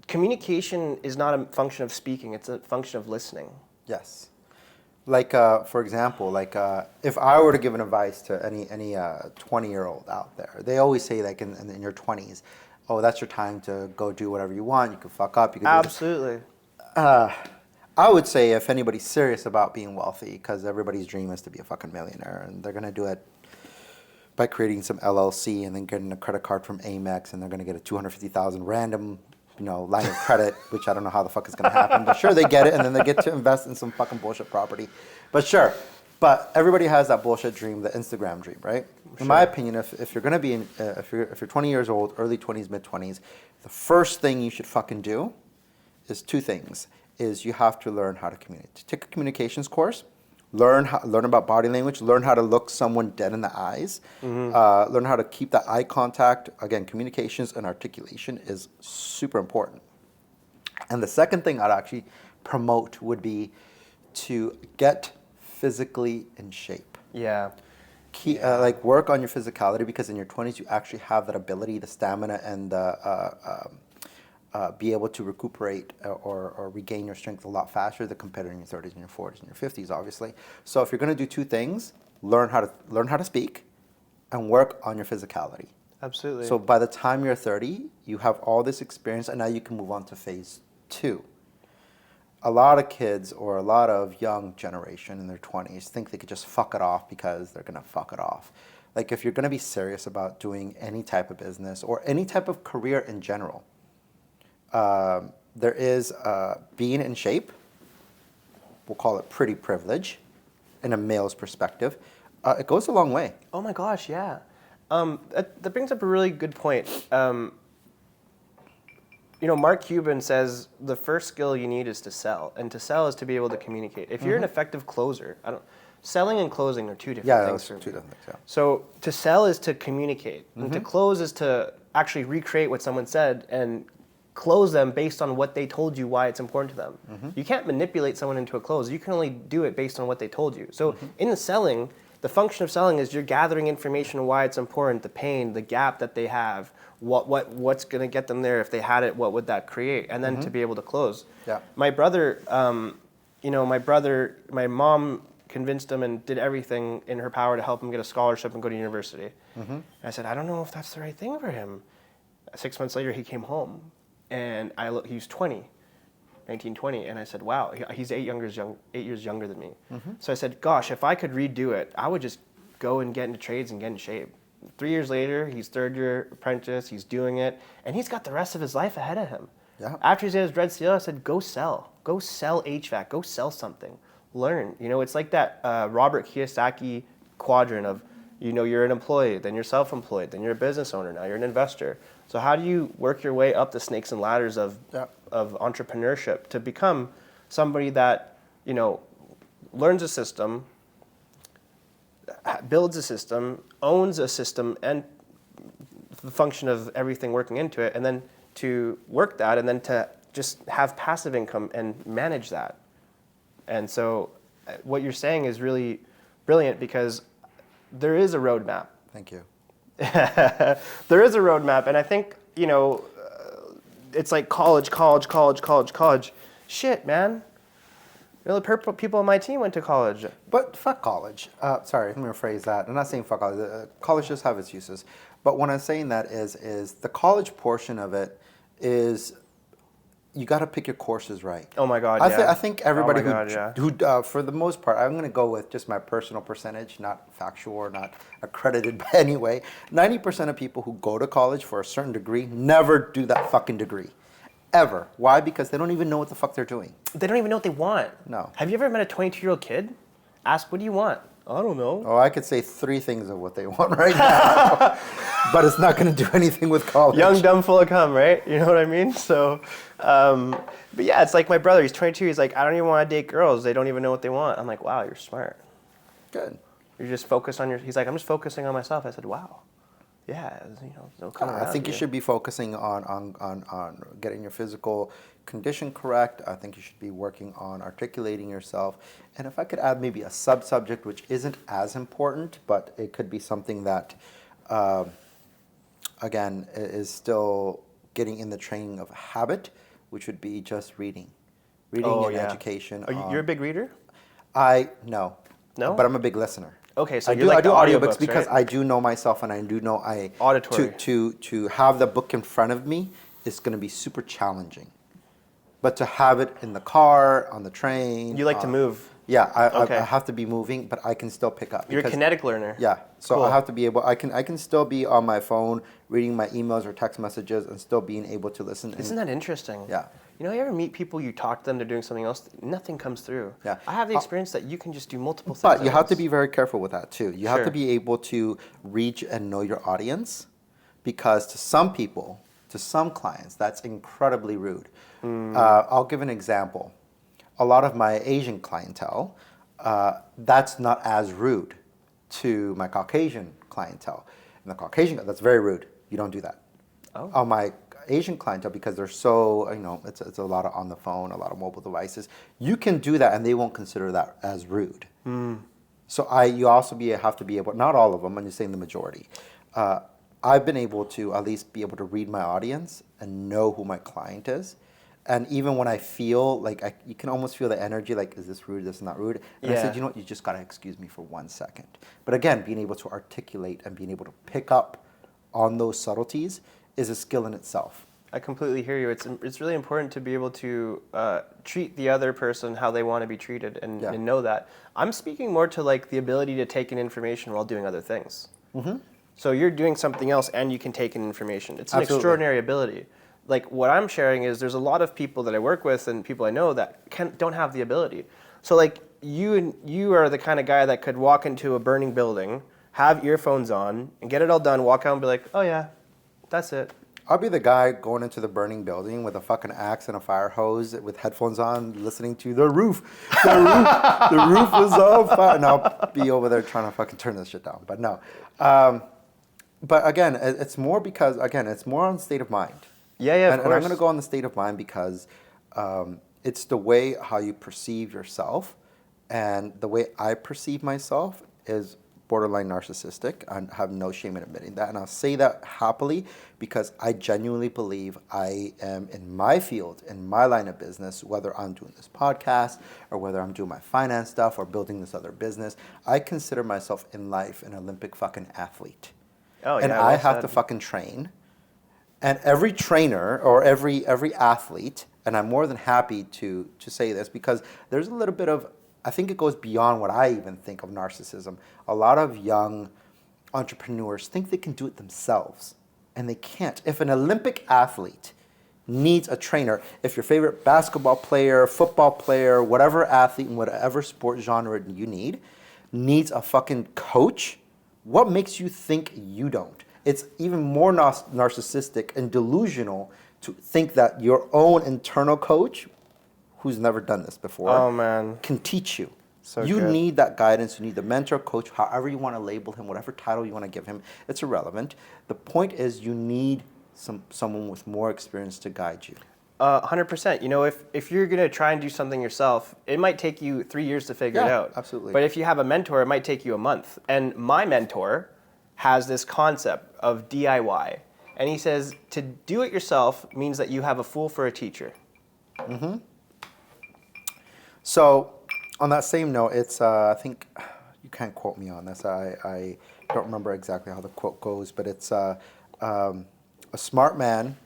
communication is not a function of speaking, it's a function of listening. Yes. Like, for example, if I were to give an advice to any 20-year-old out there, they always say, like, in your 20s, oh, that's your time to go do whatever you want, you can fuck up, you can Absolutely. I would say if anybody's serious about being wealthy, because everybody's dream is to be a fucking millionaire, and they're going to do it by creating some LLC and then getting a credit card from Amex, and they're going to get a $250,000 random line of credit, which I don't know how the fuck is going to happen, but sure, they get it, and then they get to invest in some fucking bullshit property. But sure, but everybody has that bullshit dream, the Instagram dream, right? Sure. In my opinion, if you're going to be, if you're 20 years old, early 20s, mid 20s, the first thing you should fucking do is 2 things. Is you have to learn how to communicate. Take a communications course, learn about body language, learn how to look someone dead in the eyes, learn how to keep that eye contact. Again, communications and articulation is super important. And the second thing I'd actually promote would be to get physically in shape. Yeah. Work on your physicality, because in your 20s you actually have that ability, the stamina, and be able to recuperate or regain your strength a lot faster than compared in your 30s and your 40s and your 50s, obviously. So if you're going to do 2 things, learn how to speak and work on your physicality. Absolutely. So by the time you're 30, you have all this experience, and now you can move on to phase 2. A lot of kids or a lot of young generation in their 20s think they could just fuck it off because they're going to fuck it off. Like, if you're going to be serious about doing any type of business or any type of career in general, there is being in shape. We'll call it pretty privilege in a male's perspective. It goes a long way. Oh my gosh, yeah. That brings up a really good point. Mark Cuban says the first skill you need is to sell, and to sell is to be able to communicate. If you're an effective closer, selling and closing are two different things. Yeah, two different things. Yeah. So to sell is to communicate, and to close is to actually recreate what someone said and close them based on what they told you, why it's important to them. You can't manipulate someone into a close. You can only do it based on what they told you. So in the selling, the function of selling is you're gathering information on why it's important, the pain, the gap that they have, what's going to get them there. If they had it, what would that create? And then to be able to close. Yeah. My brother, my mom convinced him and did everything in her power to help him get a scholarship and go to university. And I said, I don't know if that's the right thing for him. 6 months later, he came home. And he was 1920, and I said, wow, he's 8 years younger than me. So I said, gosh, if I could redo it, I would just go and get into trades and get in shape. 3 years later, he's third-year apprentice, he's doing it, and he's got the rest of his life ahead of him. Yeah. After he's at his Red Seal, I said, go sell HVAC, go sell something, learn. It's like that Robert Kiyosaki quadrant of, you're an employee, then you're self-employed, then you're a business owner, now you're an investor. So how do you work your way up the snakes and ladders of entrepreneurship to become somebody that, learns a system, builds a system, owns a system, and the function of everything working into it, and then to work that, and then to just have passive income and manage that. And so what you're saying is really brilliant because there is a roadmap. Thank you. There is a roadmap, and I think, it's like college. Shit, man. The people on my team went to college. But fuck college. Sorry, let me rephrase that. I'm not saying fuck college. College does have its uses. But what I'm saying that is the college portion of it is you got to pick your courses right. Oh my God, I think everybody who for the most part, I'm going to go with just my personal percentage, not factual or not accredited by any way. 90% of people who go to college for a certain degree never do that fucking degree. Ever. Why? Because they don't even know what the fuck they're doing. They don't even know what they want. No. Have you ever met a 22-year-old kid? Ask, what do you want? I don't know. Oh, I could say 3 things of what they want right now. But it's not going to do anything with college. Young, dumb, full of cum, right? You know what I mean? So, but yeah, it's like my brother. He's 22. He's like, I don't even want to date girls. They don't even know what they want. I'm like, wow, you're smart. Good. You're just focused on he's like, I'm just focusing on myself. I said, wow. Yeah, they'll come around. I think you should be focusing on getting your physical condition correct. I think you should be working on articulating yourself. And if I could add maybe a sub-subject which isn't as important, but it could be something that, again, is still getting in the training of habit, which would be just reading. Reading and education. You're a big reader? No. No? But I'm a big listener. Okay, so I you do like the audiobooks because right? I do know myself, and I do know Auditory. To have the book in front of me is going to be super challenging. But to have it in the car, on the train. You like to move. Yeah, I have to be moving, but I can still pick up. You're a kinetic learner. Yeah, so cool. I have to be able. I can still be on my phone reading my emails or text messages and still being able to listen. Isn't that interesting? Yeah. You ever meet people, you talk to them, they're doing something else, nothing comes through. Yeah. I have the experience that you can just do multiple things. But you have to be very careful with that too. You have Sure. to be able to reach and know your audience, because to some people, to some clients, that's incredibly rude. I'll give an example. A lot of my Asian clientele, that's not as rude to my Caucasian clientele. And the Caucasian, that's very rude. You don't do that. Oh. On my Asian clientele, because they're so, it's a lot of on the phone, a lot of mobile devices. You can do that, and they won't consider that as rude. So you also have to be able, not all of them, I'm just saying the majority. I've been able to at least be able to read my audience and know who my client is. And even when I feel like you can almost feel the energy, like, is this rude, this is not rude? And I said, you know what, you just gotta excuse me for 1 second. But again, being able to articulate and being able to pick up on those subtleties is a skill in itself. I completely hear you. It's really important to be able to treat the other person how they want to be treated and know that. I'm speaking more to like the ability to take in information while doing other things. So you're doing something else and you can take in information. It's an extraordinary ability. Like what I'm sharing is there's a lot of people that I work with and people I know that don't have the ability. So like you are the kind of guy that could walk into a burning building, have earphones on, and get it all done, walk out and be like, oh yeah, that's it. I'll be the guy going into the burning building with a fucking axe and a fire hose with headphones on, listening to the roof. The roof is on fire. And I'll be over there trying to fucking turn this shit down. But no. But again, it's more because, it's more on state of mind. Yeah, of And course. I'm going to go on the state of mind because it's the way how you perceive yourself. And the way I perceive myself is borderline narcissistic. I have no shame in admitting that. And I'll say that happily because I genuinely believe I am in my field, in my line of business, whether I'm doing this podcast or whether I'm doing my finance stuff or building this other business, I consider myself in life an Olympic fucking athlete. Oh, and yeah, I well have said. to fucking train. And every trainer or every athlete, and I'm more than happy to say this because there's a little bit of, I think it goes beyond what I even think of narcissism. A lot of young entrepreneurs think they can do it themselves, and they can't. If an Olympic athlete needs a trainer, if your favorite basketball player, football player, whatever athlete in whatever sport genre you need, needs a fucking coach, what makes you think you don't? It's even more narcissistic and delusional to think that your own internal coach, who's never done this before, Oh, man. can teach you. So you good. need that guidance. You need the mentor, coach, however you want to label him, whatever title you want to give him. It's irrelevant. The point is you need someone with more experience to guide you. 100%. You know, if you're going to try and do something yourself, it might take you 3 years to figure it Yeah, out. absolutely. But if you have a mentor, it might take you a month. And my mentor has this concept of DIY. And he says to do it yourself means that you have a fool for a teacher. So, on that same note, it's I think you can't quote me on this. I don't remember exactly how the quote goes, but it's a smart man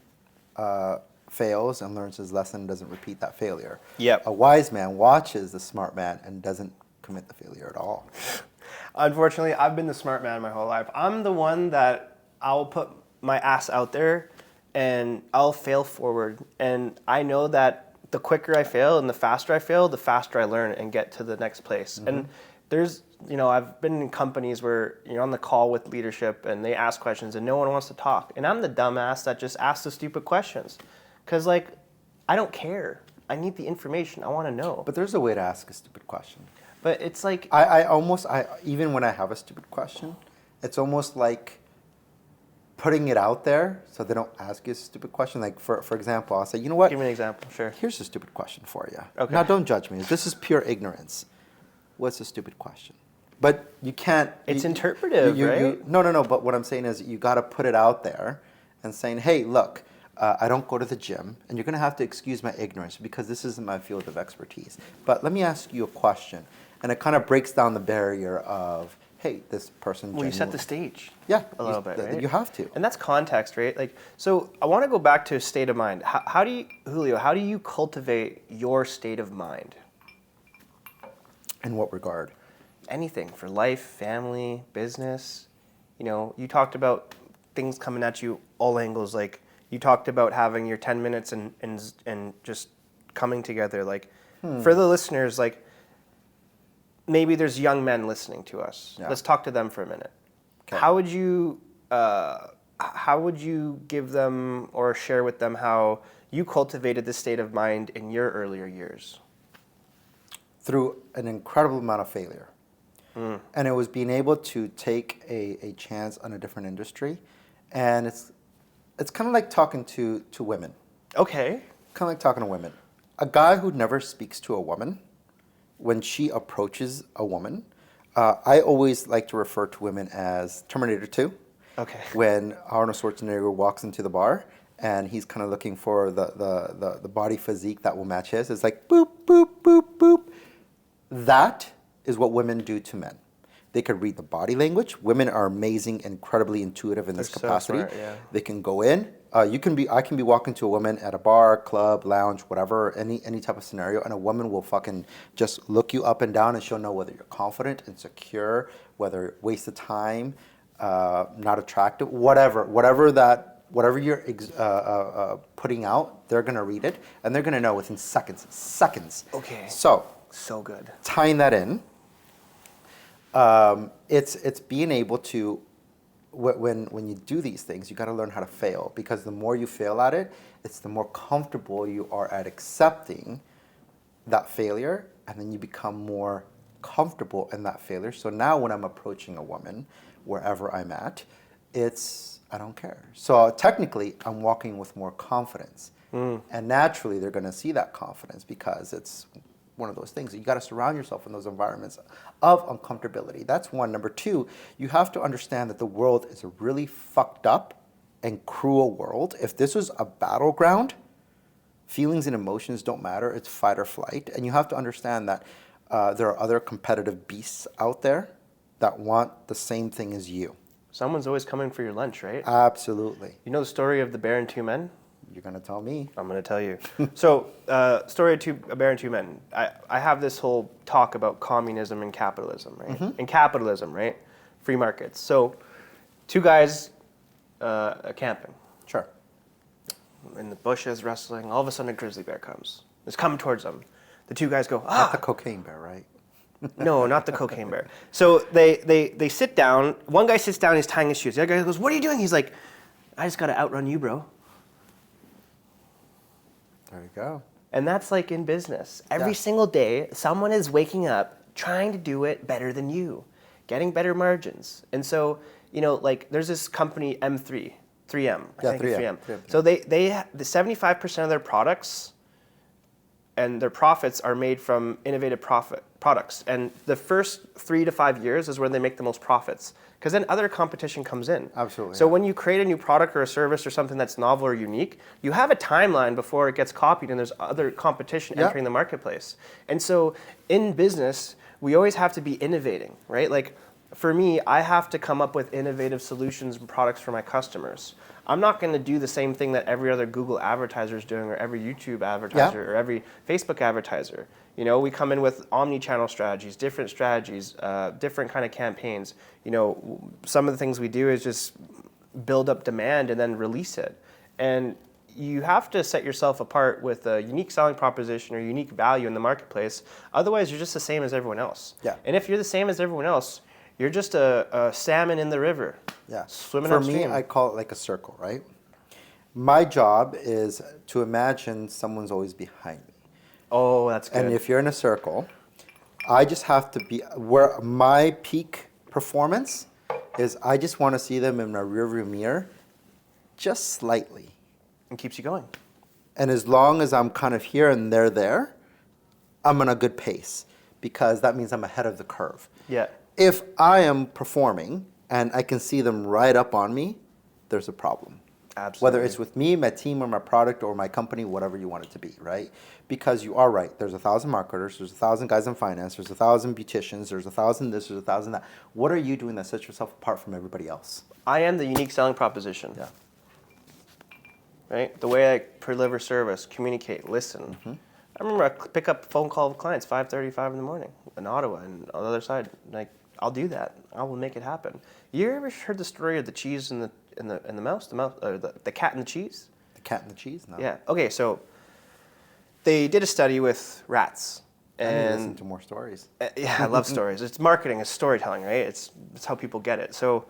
fails and learns his lesson and doesn't repeat that failure. Yep. A wise man watches the smart man and doesn't commit the failure at all. Unfortunately, I've been the smart man my whole life. I'm the one that I'll put my ass out there and I'll fail forward. And I know that the quicker I fail and the faster I fail, the faster I learn and get to the next place. Mm-hmm. And there's, I've been in companies where you're on the call with leadership and they ask questions and no one wants to talk. And I'm the dumbass that just asks the stupid questions. Because, I don't care. I need the information. I want to know. But there's a way to ask a stupid question. But it's like... I even when I have a stupid question, it's almost like putting it out there so they don't ask you a stupid question. Like, for example, I'll say, you know what? Give me an example, sure. Here's a stupid question for you. Okay. Now, don't judge me. This is pure ignorance. What's a stupid question? But you can't... It's interpretive, right? No. But what I'm saying is you got to put it out there and saying, hey, look, I don't go to the gym, and you're going to have to excuse my ignorance because this isn't my field of expertise. But let me ask you a question. And it kind of breaks down the barrier of, hey, this person... Well, you set the stage. Yeah. A little bit, right? You have to. And that's context, right? So I want to go back to state of mind. How do you, Julio, how do you cultivate your state of mind? In what regard? Anything, for life, family, business. You talked about things coming at you all angles. Like, you talked about having your 10 minutes and just coming together. For the listeners, maybe there's young men listening to us. Yeah. Let's talk to them for a minute. Okay. How would you give them or share with them how you cultivated this state of mind in your earlier years? Through an incredible amount of failure. And it was being able to take a chance on a different industry. And it's kind of like talking to women. Okay. Kind of like talking to women. A guy who never speaks to a woman, when she approaches a woman, I always like to refer to women as Terminator 2. Okay. When Arnold Schwarzenegger walks into the bar and he's kind of looking for the body physique that will match his. It's like boop, boop, boop, boop. That is what women do to men. They could read the body language. Women are amazing, incredibly intuitive in this They're so capacity. smart, yeah. They can go in. I can be walking to a woman at a bar, club, lounge, whatever, any type of scenario, and a woman will fucking just look you up and down, and she'll know whether you're confident and secure, whether waste of time, not attractive, whatever you're putting out, they're gonna read it, and they're gonna know within seconds. Okay. So good. Tying that in, it's being able to when you do these things, you got to learn how to fail, because the more you fail at it, it's the more comfortable you are at accepting that failure, and then you become more comfortable in that failure. So now when I'm approaching a woman, wherever I'm at, I don't care. So technically, I'm walking with more confidence. And naturally, they're going to see that confidence, because it's one of those things. You got to surround yourself in those environments of uncomfortability. That's one. Number two, you have to understand that the world is a really fucked up and cruel world. If this was a battleground, feelings and emotions don't matter. It's fight or flight. And you have to understand that there are other competitive beasts out there that want the same thing as you. Someone's always coming for your lunch, right? Absolutely. You know the story of the bear and two men? You're going to tell me. I'm going to tell you. So, story of a bear and two men. I have this whole talk about communism and capitalism, right? And capitalism, right? Free markets. So, two guys camping. Sure. In the bushes, wrestling. All of a sudden, a grizzly bear comes. It's coming towards them. The two guys go, Not the cocaine bear, right? No, not the cocaine bear. So they sit down. One guy sits down, he's tying his shoes. The other guy goes, "What are you doing?" He's like, "I just got to outrun you, bro." There you go. And that's like in business. Every Yeah. single day, someone is waking up trying to do it better than you, getting better margins. And so, like there's this company M3, 3M. I think 3M. it's 3M. So the 75% of their products and their profits are made from innovative products. And the first 3 to 5 years is where they make the most profits, because then other competition comes in. Absolutely. So when you create a new product or a service or something that's novel or unique, you have a timeline before it gets copied and there's other competition entering the marketplace. And so in business, we always have to be innovating, right? Like for me, I have to come up with innovative solutions and products for my customers. I'm not going to do the same thing that every other Google advertiser is doing, or every YouTube advertiser, or every Facebook advertiser. We come in with omni-channel strategies, different kind of campaigns. Some of the things we do is just build up demand and then release it. And you have to set yourself apart with a unique selling proposition or unique value in the marketplace. Otherwise, you're just the same as everyone else. Yeah. And if you're the same as everyone else, you're just a salmon in the river. Yeah. Swimming upstream. For upstream. me, I call it like a circle, right? My job is to imagine someone's always behind me. Oh, that's good. And if you're in a circle, I just have to be where my peak performance is. I just want to see them in my rearview mirror just slightly. And keeps you going. And as long as I'm kind of here and they're there, I'm on a good pace, because that means I'm ahead of the curve. Yeah. If I am performing and I can see them right up on me, there's a problem. Absolutely. Whether it's with me, my team, or my product, or my company, whatever you want it to be, right? Because you are right. There's 1,000 marketers. There's 1,000 guys in finance. There's 1,000 beauticians. There's 1,000 this. There's 1,000 that. What are you doing that sets yourself apart from everybody else? I am the unique selling proposition. Yeah. Right? The way I deliver service, communicate, listen. I remember I pick up a phone call with clients 5:35 in the morning in Ottawa, and on the other side, like, I'll do that. I will make it happen. You ever heard the story of the cheese and the mouse, the cat and the cheese? The cat and the cheese? No. Yeah. Okay, so they did a study with rats. I need to And listen to more stories. yeah, I love stories. It's marketing, it's storytelling, right? It's how people get it. So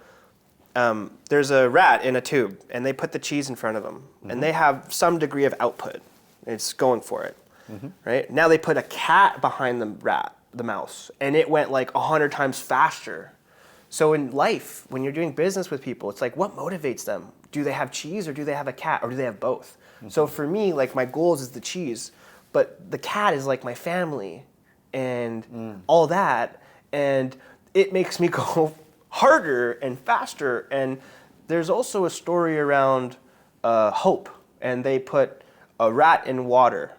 there's a rat in a tube, and they put the cheese in front of them, and they have some degree of output. It's going for it, right? Now they put a cat behind the mouse, and it went like 100 times faster. So in life, when you're doing business with people, it's like, what motivates them? Do they have cheese, or do they have a cat, or do they have both? So for me, like, my goals is the cheese, but the cat is like my family and all that, and it makes me go harder and faster. And there's also a story around hope, and they put a rat in water,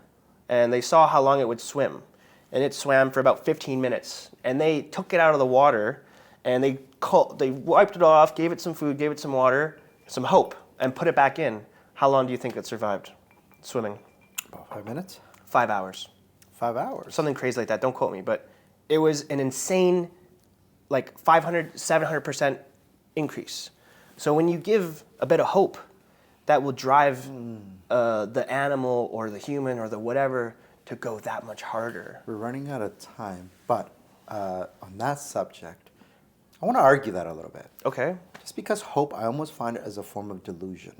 and they saw how long it would swim, and it swam for about 15 minutes, and they took it out of the water, and they wiped it off, gave it some food, gave it some water, some hope, and put it back in. How long do you think it survived swimming? About 5 minutes? 5 hours. 5 hours. Something crazy like that, don't quote me, but it was an insane, like 500, 700% increase. So when you give a bit of hope, that will drive the animal or the human or the whatever to go that much harder. We're running out of time, but on that subject, I want to argue that a little bit. Okay. Just because hope, I almost find it as a form of delusion.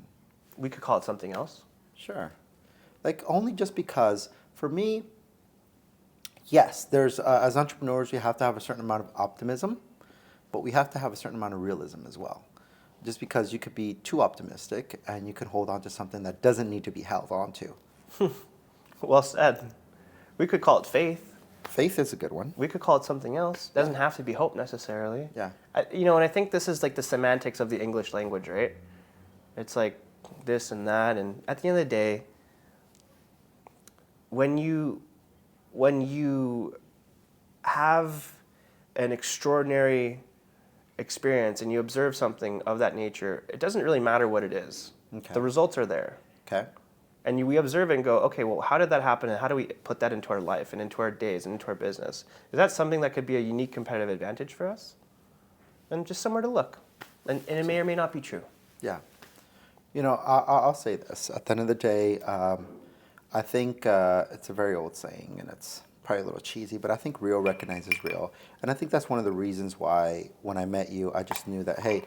We could call it something else. Sure. Like, only just because, for me, yes, there's, as entrepreneurs, we have to have a certain amount of optimism, but we have to have a certain amount of realism as well. Just because you could be too optimistic and you can hold on to something that doesn't need to be held on to. Well said. We could call it faith. Faith is a good one. We could call it something else. Doesn't have to be hope necessarily. Yeah. And I think this is like the semantics of the English language, right? It's like this and that, and at the end of the day, when you have an extraordinary experience and you observe something of that nature, it doesn't really matter what it is. Okay. The results are there. Okay. And we observe it and go, okay, well, how did that happen, and how do we put that into our life and into our days and into our business? Is that something that could be a unique competitive advantage for us? And just somewhere to look. And it may or may not be true. Yeah. I'll say this. At the end of the day, I think it's a very old saying, and it's probably a little cheesy, but I think real recognizes real. And I think that's one of the reasons why when I met you, I just knew that, hey,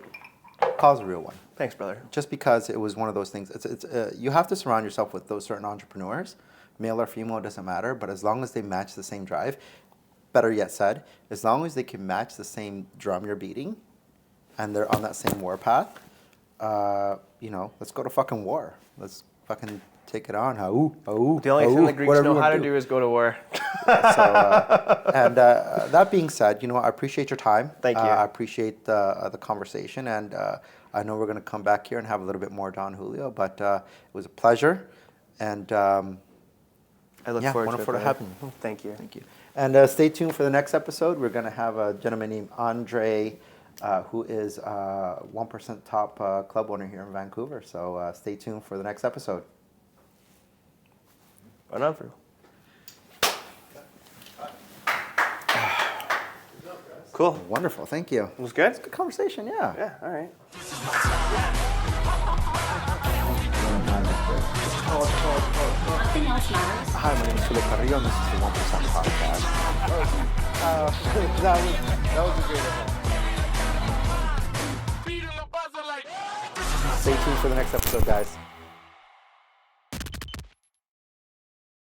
Kyle's a real one. Thanks, brother. Just because it was one of those things. You have to surround yourself with those certain entrepreneurs, male or female, doesn't matter, but as long as they match the same drive, better yet said, as long as they can match the same drum you're beating and they're on that same war path, let's go to fucking war. Let's fucking take it on. The only thing the Greeks know how to do is go to war. That being said, I appreciate your time. Thank you. I appreciate the conversation, and I know we're going to come back here and have a little bit more Don Julio, but it was a pleasure, and I look forward to having you. Thank you. Thank you. And stay tuned for the next episode. We're going to have a gentleman named Andre, who is 1% top club owner here in Vancouver. So stay tuned for the next episode. Right on through. Cool. Wonderful. Thank you. It was good? It's a good conversation, yeah. Yeah, all right. Nothing else matters. Hi, my name is Kyle Kiriakidis, and this is the 1% podcast. That was a great event. Stay tuned for the next episode, guys.